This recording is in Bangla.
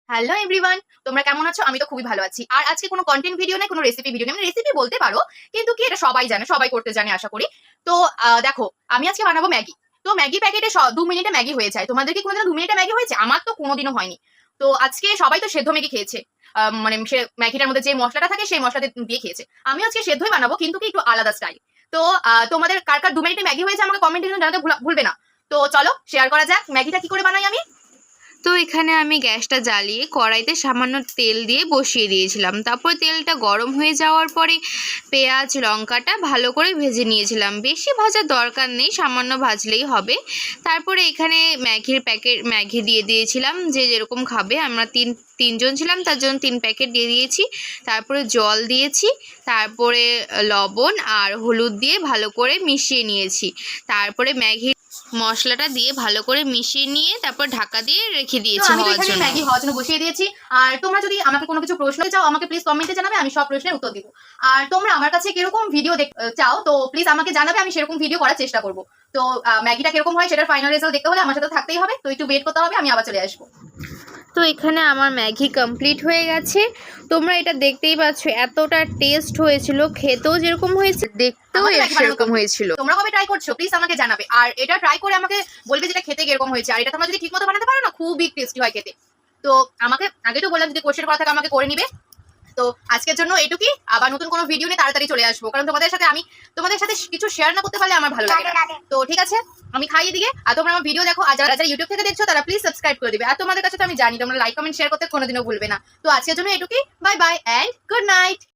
হ্যালো এভরিওয়ান, তোমরা কেমন আছো? আমি তো খুবই ভালো আছি। আর আজকে কোনো কন্টেন্ট ভিডিও নাই, কোনো রেসিপি ভিডিও নেই। মানে রেসিপি বলতে পারো, কিন্তু কি এটা সবাই জানে, সবাই করতে জানে আশা করি। তো দেখো, আমি আজকে বানাবো ম্যাগি। তো ম্যাগি প্যাকেটে 2 মিনিটে ম্যাগি হয়ে যায়। তোমাদের কি কোনোদিনও 2 মিনিটে ম্যাগি হয়েছে? আমার তো কোনোদিনও হয়নি। তো আজকে সবাই তো সেদ্ধ ম্যাগি খেয়েছে। মানে সে ম্যাগিটার মধ্যে যে মসলাটা থাকে সেই মসলা দিয়ে খেয়েছে। আমিও আজকে সেদ্ধই বানাবো, কিন্তু কি একটু আলাদা স্টাইল। তো তোমাদের কার কার 2 মিনিটে ম্যাগি হয়েছে আমাকে কমেন্টে কিন্তু জানাতে ভুলবে না। তো চলো শেয়ার করা যাক ম্যাগিটা কি করে বানাই আমি। তো এখানে আমি গ্যাসটা জ্বালিয়ে কড়াইতে সামান্য তেল দিয়ে বসিয়ে দিয়েছিলাম। তারপর তেলটা গরম হয়ে যাওয়ার পরে পেঁয়াজ লঙ্কাটা ভালো করে ভেজে নিয়েছিলাম। বেশি ভাজার দরকার নেই, সামান্য ভাজলেই হবে। তারপরে এখানে ম্যাগি দিয়ে দিয়েছিলাম, যে যেরকম খাবে। আমরা তিনজন ছিলাম, তার জন্য 3 প্যাকেট দিয়ে দিয়েছি। তারপরে জল দিয়েছি, তারপরে লবণ আর হলুদ দিয়ে ভালো করে মিশিয়ে নিয়েছি। তারপরে ম্যাগি মশলাটা দিয়ে ভালো করে মিশিয়ে নিয়ে তারপর ঢাকা দিয়ে রেখে তো দিয়েছি আমি তো হওয়ার এখানে জন্য। ম্যাগি হওয়ার জন্য বসিয়ে দিয়েছি। আর তোমরা যদি আমাকে কোনো কিছু প্রশ্ন চাও, আমাকে প্লিজ কমেন্টে জানাবে, আমি সব প্রশ্নের উত্তর দিব। আর তোমরা আমার কাছে কিরকম ভিডিও চাও, তো প্লিজ আমাকে জানাবে, আমি সেরকম ভিডিও করার চেষ্টা করব। তো ম্যাগিটা কিরকম হয় সেটার ফাইনাল রেজাল্ট দেখতে হলে আমার সাথে থাকতেই হবে। তো একটু ওয়েট করতে হবে, আমি আবার চলে আসবো। তো এখানে আমার ম্যাগি কমপ্লিট হয়ে গেছে। তোমরা এটা দেখতেই পাচ্ছ, এতটা টেস্ট হয়েছিল, খেতেও যেরকম হয়েছে দেখতেও আমাদের ম্যাগি বানানো সেরকম complete। হয়েছিল। তোমরা কবে ট্রাই করছো প্লিজ আমাকে জানাবে, আর এটা ট্রাই করে আমাকে বলবে যেটা খেতে কিরকম হয়েছে। আর এটা তোমরা যদি ঠিকমতো বানাতে পারো না, খুবই টেস্টি হয় খেতে। তো আমাকে আগে তো বললাম, যদি কোশ্চেন করা থাকে আমাকে করে নিবে। তো আজকের জন্য এটুকুই। আবার নতুন কোনো ভিডিও নিয়ে তাড়াতাড়ি চলে আসবো, কারণ তোমাদের সাথে কিছু শেয়ার না করতে পারলে আমার ভালো লাগে না। তো ঠিক আছে, আমি খাইয়ে দিকে। আর তোমরা আমার ভিডিও দেখো, আর যারা যারা ইউটিউব থেকে দেখছো তারা প্লিজ সাবস্ক্রাইব করে দিবে। আর তোমাদের কাছে তো আমি জানি তোমরা লাইক কমেন্ট শেয়ার করতে কোনোদিনও ভুলবে না। তো আজকের জন্য এটুকুই। Bye bye and good night.